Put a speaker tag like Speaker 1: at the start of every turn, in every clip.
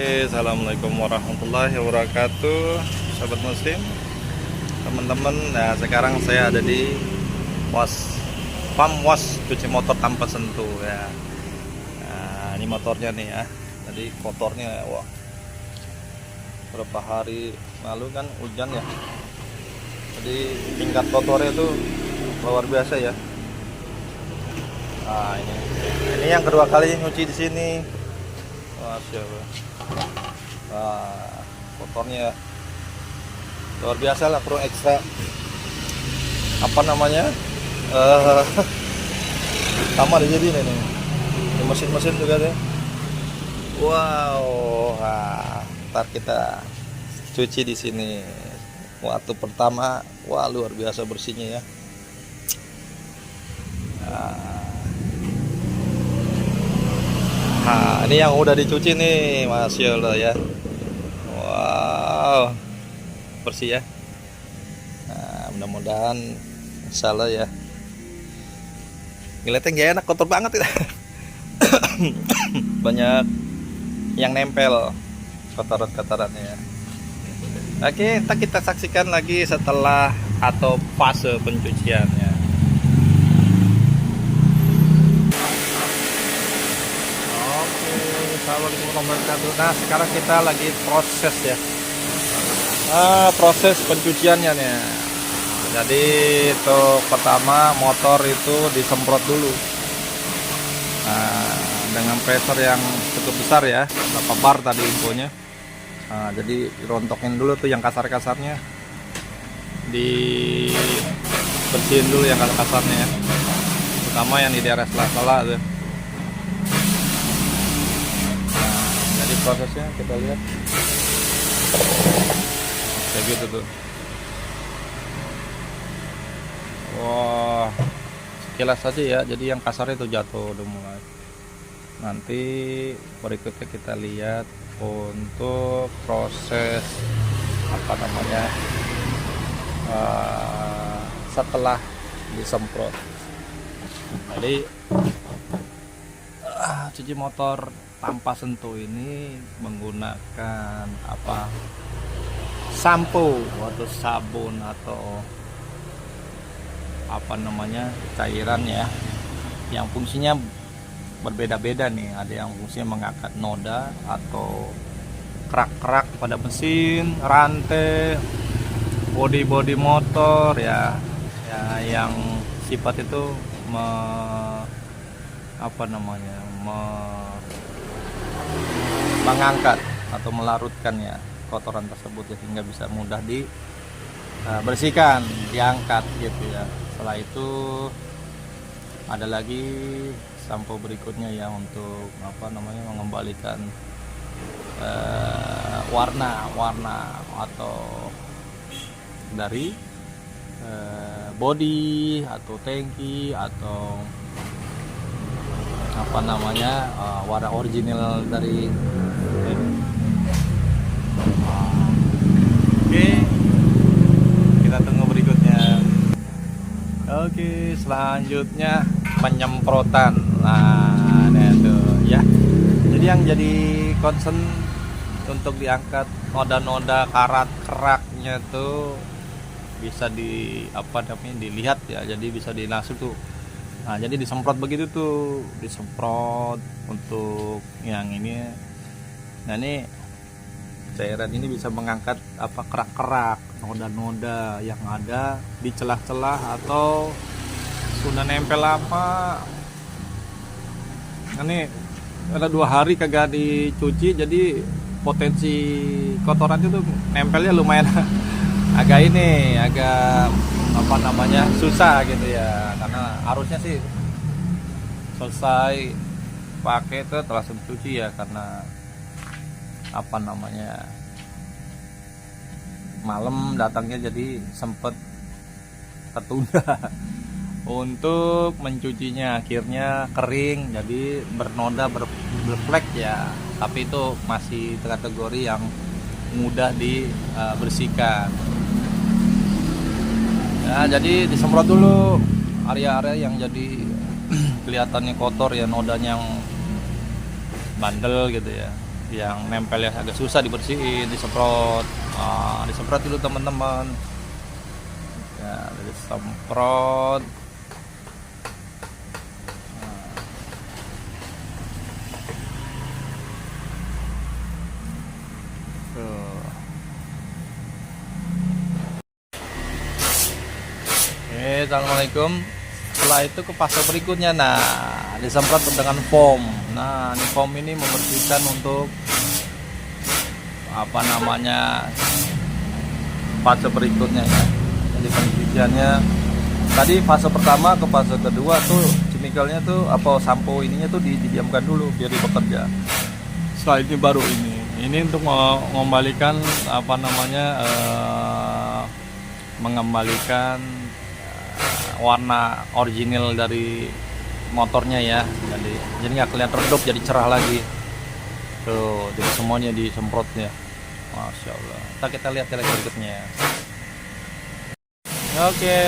Speaker 1: Assalamualaikum warahmatullahi wabarakatuh, sahabat muslim, teman-teman. Nah, sekarang saya ada di pam was cuci motor tanpa sentuh ya. Nah, ini motornya nih ya. Tadi kotornya, wah, berapa hari lalu kan hujan ya. Jadi tingkat kotornya itu luar biasa ya. Nah, ini yang kedua kali nyuci di sini. Masya Allah. Nah, kotornya luar biasa lah, perlu ekstra apa namanya sama di sini nih, di mesin-mesin juga deh. Wow, nah, ntar kita cuci di sini. Waktu pertama, wah luar biasa bersihnya ya. Nah, ini yang udah dicuci nih, Masya Allah ya. Wow, bersih ya. Nah, mudah-mudahan insyaallah ya. Ngeliatnya gak enak, kotor banget ya. Banyak yang nempel kotoran-kotorannya ya. Oke, kita saksikan lagi setelah atau fase pencuciannya. Nah, sekarang kita lagi proses ya, proses pencuciannya nih. Jadi itu pertama motor itu disemprot dulu, dengan pressure yang cukup besar ya, berapa bar tadi infonya. Jadi rontokin dulu tuh yang kasar-kasarnya, dibersihin dulu yang kasar-kasarnya ya, terutama yang di daerah sela-sela tuh. Prosesnya kita lihat kayak gitu tuh. Wah, sekilas saja ya, jadi yang kasar itu jatuh udah mulai. Nanti berikutnya kita lihat untuk proses apa namanya setelah disemprot. Jadi cuci motor tanpa sentuh ini menggunakan sampo atau sabun atau apa namanya cairan ya, yang fungsinya berbeda-beda nih. Ada yang fungsinya mengangkat noda atau kerak-kerak pada mesin, rantai, bodi motor ya, yang sifat itu mengangkat atau melarutkan ya kotoran tersebut ya, sehingga bisa mudah dibersihkan, diangkat gitu ya. Setelah itu ada lagi sampo berikutnya ya, untuk mengembalikan warna atau dari bodi atau tangki atau warna original dari Oke, kita tunggu berikutnya. Oke, selanjutnya penyemprotan. Nah, itu ya. Jadi yang jadi concern untuk diangkat noda-noda keraknya tuh bisa dilihat ya. Jadi bisa langsung tuh. Nah, jadi disemprot begitu tuh, disemprot untuk yang ini. Nah, ini cairan ini bisa mengangkat kerak-kerak, noda-noda yang ada di celah-celah atau sudah nempel lama. Ini ada 2 hari kagak dicuci, jadi potensi kotoran itu nempelnya lumayan agak susah gitu ya, karena harusnya sih selesai pakai itu langsung cuci ya, karena malam datangnya jadi sempet tertunda untuk mencucinya. Akhirnya kering, jadi bernoda, berflek ya, tapi itu masih kategori yang mudah dibersihkan ya. Jadi disemprot dulu area-area yang jadi kelihatannya kotor ya, nodanya yang bandel gitu ya. yang nempel ya agak susah dibersihin, disemprot. Disemprot dulu teman-teman ya, disemprot. Assalamualaikum. Setelah itu ke fase berikutnya, nah disemprot dengan foam. Nah ini foam ini membersihkan untuk apa namanya fase berikutnya ya. Jadi pencuciannya tadi fase pertama ke fase kedua tuh chemicalnya tuh apa sampo ininya tuh didiamkan dulu biar dia bekerja. Setelah ini baru ini untuk mengembalikan apa namanya mengembalikan warna original dari motornya ya, jadi nggak kelihatan redup, jadi cerah lagi tuh. Jadi semuanya disemprotnya, masya Allah. Kita lihat lagi berikutnya. Oke,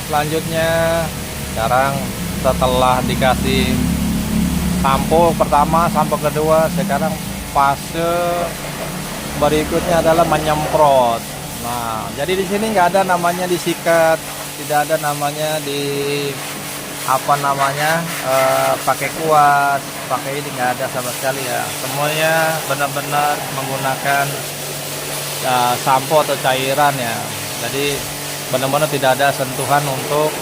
Speaker 1: selanjutnya sekarang setelah dikasih sampo pertama, sampo kedua, sekarang fase berikutnya adalah menyemprot. Nah, jadi di sini nggak ada namanya disikat, tidak ada namanya di apa namanya pakai kuas, pakai ini, nggak ada sama sekali ya. Semuanya benar-benar menggunakan sampo atau cairan ya. Jadi benar-benar tidak ada sentuhan untuk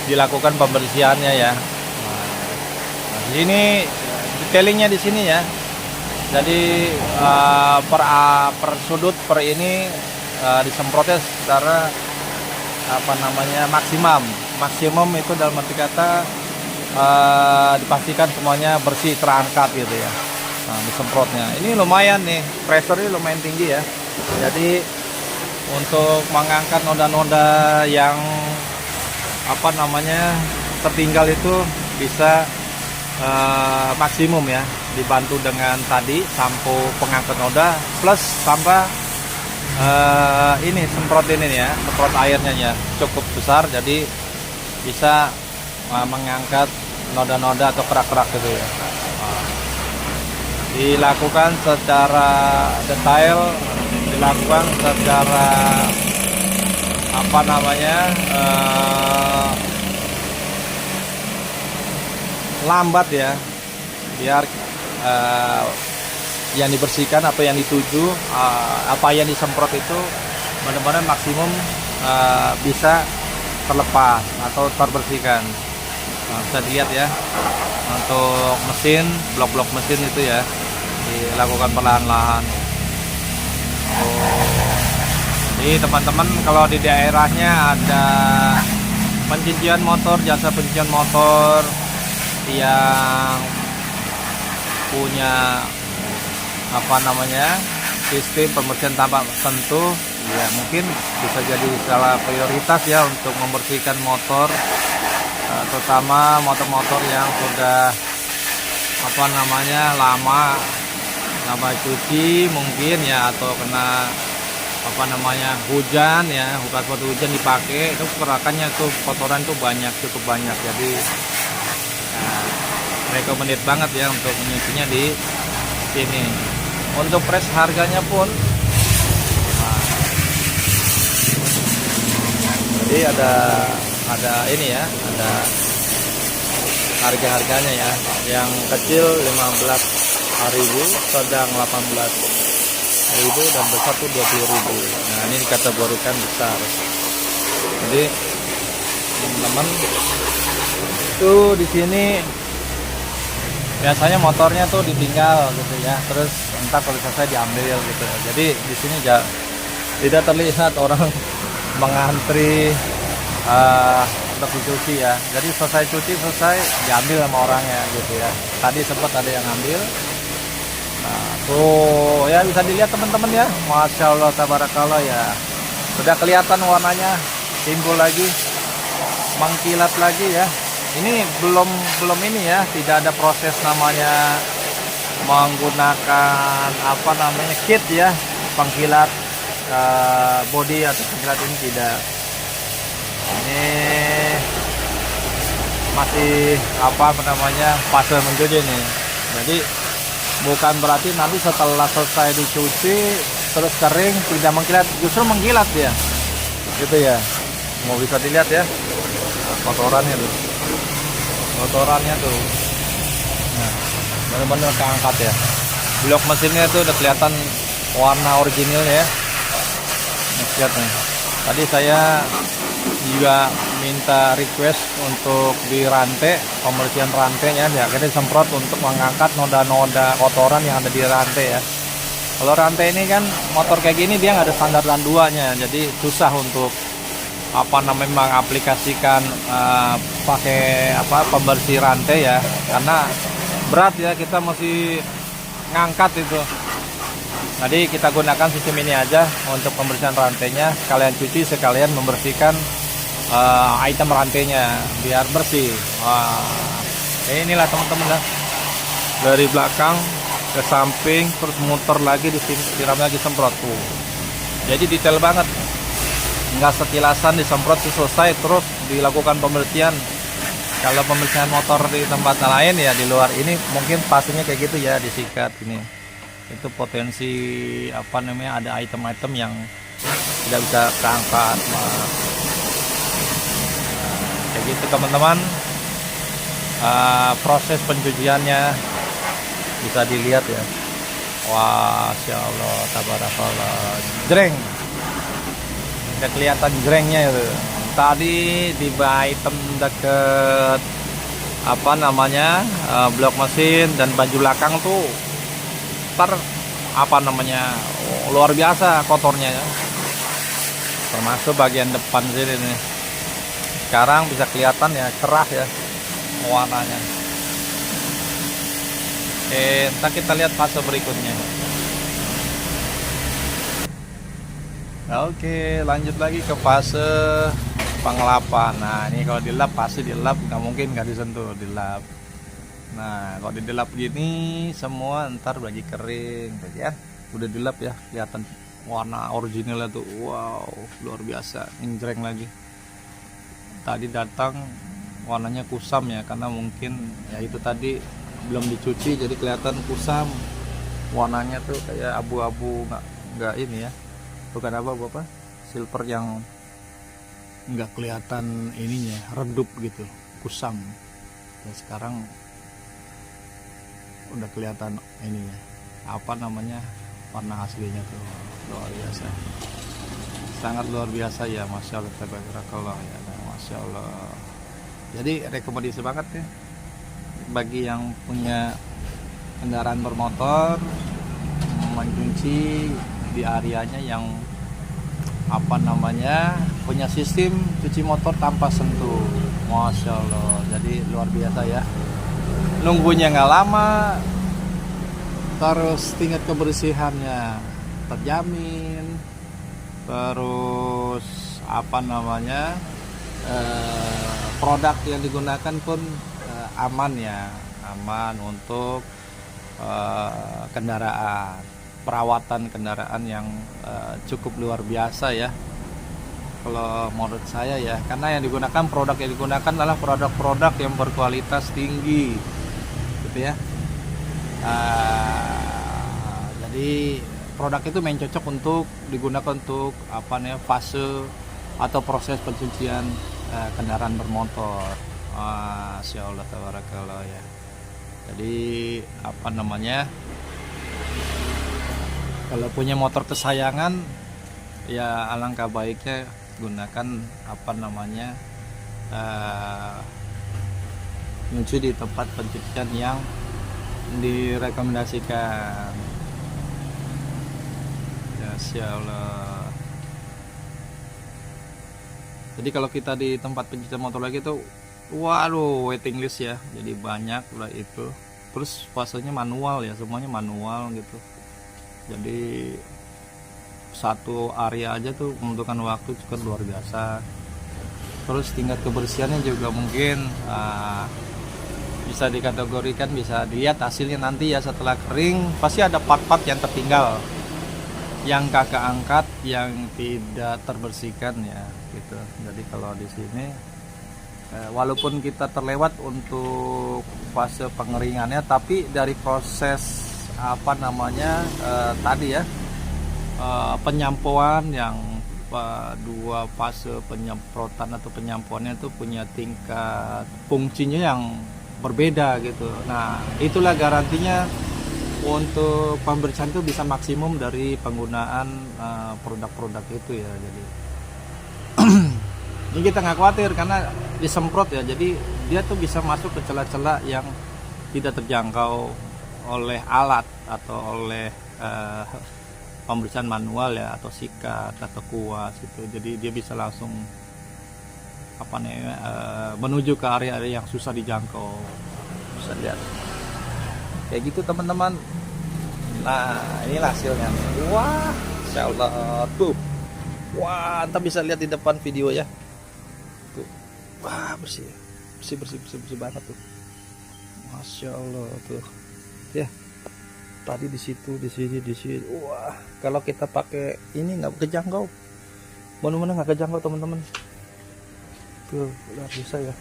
Speaker 1: dilakukan pembersihannya ya. Nah, di sini detailingnya di sini ya. Jadi per sudut per ini disemprotnya secara apa namanya maksimum itu dalam arti kata dipastikan semuanya bersih, terangkat gitu ya. Nah, disemprotnya ini lumayan nih, pressure-nya lumayan tinggi ya. Jadi untuk mengangkat noda-noda yang apa namanya tertinggal itu bisa maksimum ya, dibantu dengan tadi sampo pengangkat noda plus tambah ini semprot ini ya, semprot airnya ya cukup besar, jadi bisa mengangkat noda-noda atau kerak-kerak gitu ya. Dilakukan secara detail, dilakukan secara apa namanya lambat ya, biar yang dibersihkan atau yang dituju apa yang disemprot itu benar-benar maksimum bisa terlepas atau terbersihkan. Nah, bisa dilihat ya untuk mesin, blok-blok mesin itu ya dilakukan perlahan-lahan. Jadi teman-teman kalau di daerahnya ada pencucian motor, jasa pencucian motor yang punya apa namanya sistem pembersihan tanpa sentuh ya, mungkin bisa jadi salah prioritas ya untuk membersihkan motor, terutama motor-motor yang sudah apa namanya lama cuci mungkin ya, atau kena apa namanya hujan ya, bukan waktu hujan dipakai itu kerakannya tuh kotoran tuh cukup banyak. Jadi recommended banget ya untuk menyucinya di sini. Untuk price harganya pun jadi ada ini ya, ada harga-harganya ya. Yang kecil 15.000, sedang 18.000, dan besar tuh 20.000. Nah, ini dikategorikan besar. Jadi teman-teman tuh di sini biasanya motornya tuh ditinggal gitu ya, terus entar kalau selesai diambil gitu. Jadi di sini tidak terlihat orang mengantri untuk dicuci ya. Jadi selesai diambil sama orangnya gitu ya. Tadi sempat ada yang ambil. Nah, tuh ya bisa dilihat teman-teman ya, masya Allah tabarakallah ya, sudah kelihatan warnanya timbul lagi, mengkilat lagi ya. Ini belum ini ya, tidak ada proses namanya menggunakan apa namanya kit ya, pengkilat body atau pengkilat, ini tidak. Ini masih apa namanya fase mencuci nih. Jadi bukan berarti nanti setelah selesai dicuci terus kering tidak mengkilat, justru mengkilat ya, gitu ya. Mau bisa dilihat ya, nah, kotorannya tuh, nah benar-benar keangkat ya. Blok mesinnya tuh udah kelihatan warna originalnya ya. Lihat nih, tadi saya juga minta request untuk di rantai, pembersihan rantainya, ya akhirnya disemprot untuk mengangkat noda-noda kotoran yang ada di rantai ya. Kalau rantai ini kan motor kayak gini dia nggak ada standar duanya, jadi susah untuk mengaplikasikan pakai pembersih rantai ya, karena berat ya, kita mesti ngangkat itu. Jadi kita gunakan sistem ini aja untuk pembersihan rantainya, sekalian cuci sekalian membersihkan item rantainya biar bersih. Inilah teman-teman lah, dari belakang ke samping terus muter lagi, disiram lagi, semprot tuh. Jadi detail banget, nggak setilasan disemprot selesai terus dilakukan pembersihan. Kalau pembersihan motor di tempat lain ya, di luar ini mungkin pastinya kayak gitu ya, disikat ini. Itu potensi ada item-item yang tidak bisa keangkat. Kayak gitu teman-teman. Proses pencuciannya bisa dilihat ya. Wah, Masya Allah, tabarakallah, jreng, udah kelihatan jrengnya itu. Tadi di item deket blok mesin dan baju belakang tuh luar biasa kotornya ya. Termasuk bagian depan sini nih. Sekarang bisa kelihatan ya, cerah ya warnanya. Ntar kita lihat fase berikutnya. Oke, lanjut lagi ke fase pengelapan. Nah, ini kalau dilap pasti dilap, nggak mungkin nggak disentuh, dilap. Nah, kalau dilap gini semua ntar lagi kering, ya. Udah dilap ya, kelihatan warna originalnya tuh. Wow, luar biasa, injreng lagi. Tadi datang warnanya kusam ya, karena mungkin ya itu tadi belum dicuci jadi kelihatan kusam. Warnanya tuh kayak abu-abu, nggak ini ya. Bukan apa silver yang nggak kelihatan ininya, redup gitu, kusam. Dan sekarang udah kelihatan ininya, warna aslinya tuh luar biasa, sangat luar biasa ya. Masya Allah, tabarakallah ya, Masya Allah. Jadi rekomendasi banget ya bagi yang punya kendaraan bermotor, mencuci di areanya yang punya sistem cuci motor tanpa sentuh. Masya Allah, jadi luar biasa ya, nunggunya nggak lama, terus tingkat kebersihannya terjamin, terus produk yang digunakan pun aman untuk kendaraan, perawatan kendaraan yang cukup luar biasa ya kalau menurut saya ya, karena produk yang digunakan adalah produk-produk yang berkualitas tinggi gitu ya. Jadi produk itu cocok untuk digunakan untuk fase atau proses pencucian kendaraan bermotor. Masya Allah, tabarakallah ya. Jadi kalau punya motor kesayangan ya alangkah baiknya gunakan nyuci di tempat pencucian yang direkomendasikan. Ya, Masya Allah. Jadi kalau kita di tempat pencucian motor lagi tuh, waduh, waiting list ya, jadi banyak lah itu. Terus fasenya manual ya, semuanya manual gitu. Jadi satu area aja tuh membutuhkan waktu cukup luar biasa. Terus tingkat kebersihannya juga mungkin bisa dikategorikan, bisa dilihat hasilnya nanti ya setelah kering. Pasti ada part-part yang tertinggal, yang kakak angkat, yang tidak terbersihkan ya gitu. Jadi kalau di sini walaupun kita terlewat untuk fase pengeringannya, tapi dari proses apa namanya tadi ya, penyampuan yang dua fase penyemprotan atau penyampuannya itu punya tingkat fungsinya yang berbeda gitu. Nah, itulah garantinya untuk pembersihan itu bisa maksimum dari penggunaan produk-produk itu ya. Jadi ini kita nggak khawatir karena disemprot ya, jadi dia tuh bisa masuk ke celah-celah yang tidak terjangkau oleh alat atau oleh pembersihan manual ya, atau sikat atau kuas gitu. Jadi dia bisa langsung apa nih menuju ke area-area yang susah dijangkau. Bisa lihat kayak gitu teman-teman. Nah, inilah hasilnya. Wah, insyaallah tuh. Wah, Anda bisa lihat di depan video ya. Tuh. Wah, bersih banget tuh. Masya Allah tuh. Ya. Tadi di situ, di sini. Wah, kalau kita pakai ini nggak kejangkau. Benar-benar nggak kejangkau teman-teman. Tuh, luar biasa ya.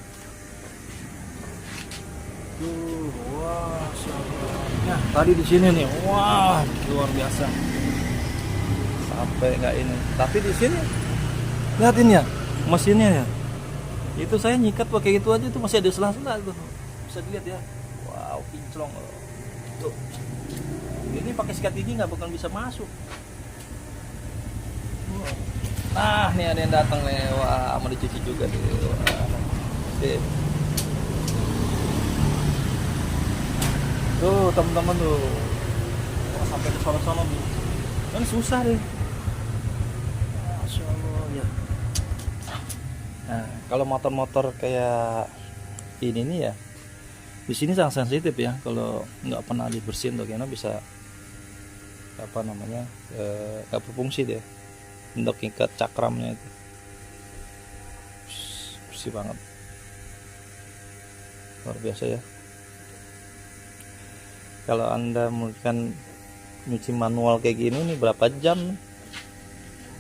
Speaker 1: Tuh, wah, ya, tadi di sini nih, wah, luar biasa. Sampai nggak ini. Tapi di sini, lihatin ya, mesinnya ya. Itu saya nyikat pakai gitu aja tuh masih ada sela-sela tuh. Bisa dilihat ya. Wow, kinclong. Tuh. Ini pakai sikat gigi nggak bakal bisa masuk. Nah, nih ada yang datang nih. Wah, mau dicuci juga nih. Wah. Tuh teman-teman tuh. Wah, sampai ke sono-sono nih. Kan susah deh. Masya Allah ya. Nah, kalau motor-motor kayak ini nih ya, di sini sangat sensitif ya. Kalau nggak pernah dibersihin tuh, karena bisa apa namanya nggak berfungsi deh untuk ikat cakramnya itu. Bersih banget, luar biasa ya. Kalau Anda mungkin nyuci manual kayak gini nih berapa jam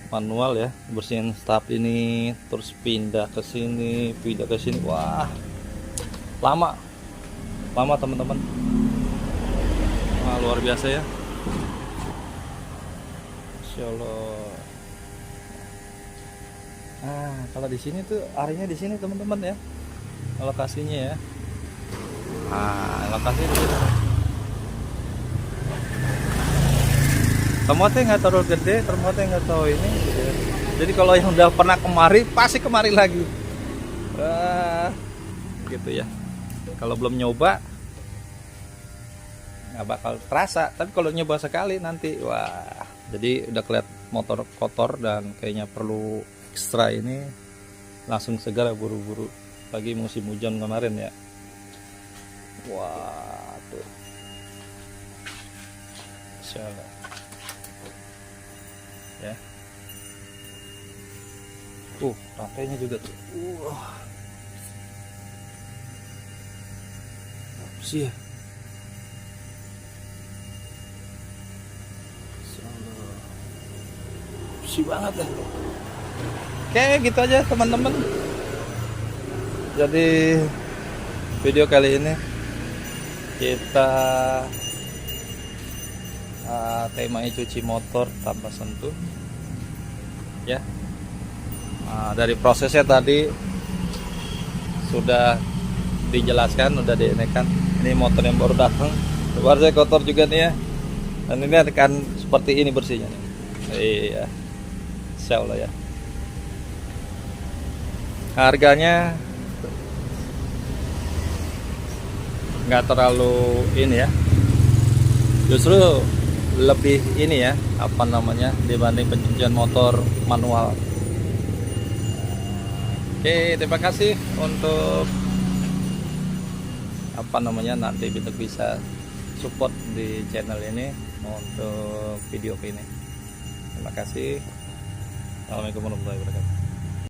Speaker 1: manual ya, bersihin staf ini terus pindah ke sini, wah lama teman-teman. Wah, luar biasa ya. Insya Allah. Nah, kalau di sini tuh areanya di sini teman-teman ya, lokasinya ya. Nah, lokasinya di sini. Termotnya nggak terlalu gede, termotnya nggak tahu ini. Jadi kalau yang udah pernah kemari, pasti kemari lagi. Gitu ya. Kalau belum nyoba, nggak bakal terasa. Tapi kalau nyoba sekali nanti, wah. Jadi udah kelihatan motor kotor dan kayaknya perlu ekstra ini, langsung segera buru-buru. Lagi musim hujan kemarin ya. Wah, tuh. Insyaallah. Ya. Rantainya juga tuh. Bersih ya. Bersih banget ya. Oke, gitu aja teman-teman. Jadi video kali ini kita temanya cuci motor tanpa sentuh ya. Dari prosesnya tadi sudah dijelaskan, udah dienekan. Ini motor yang baru datang, luar saya kotor juga nih ya. Dan ini akan seperti ini bersihnya nih. Iya, insya Allah ya. Harganya nggak terlalu ini ya, justru lebih ini ya, apa namanya, dibanding pencucian motor manual. Oke, terima kasih untuk apa namanya, nanti bisa support di channel ini untuk video ini. Terima kasih. Assalamualaikum warahmatullahi wabarakatuh.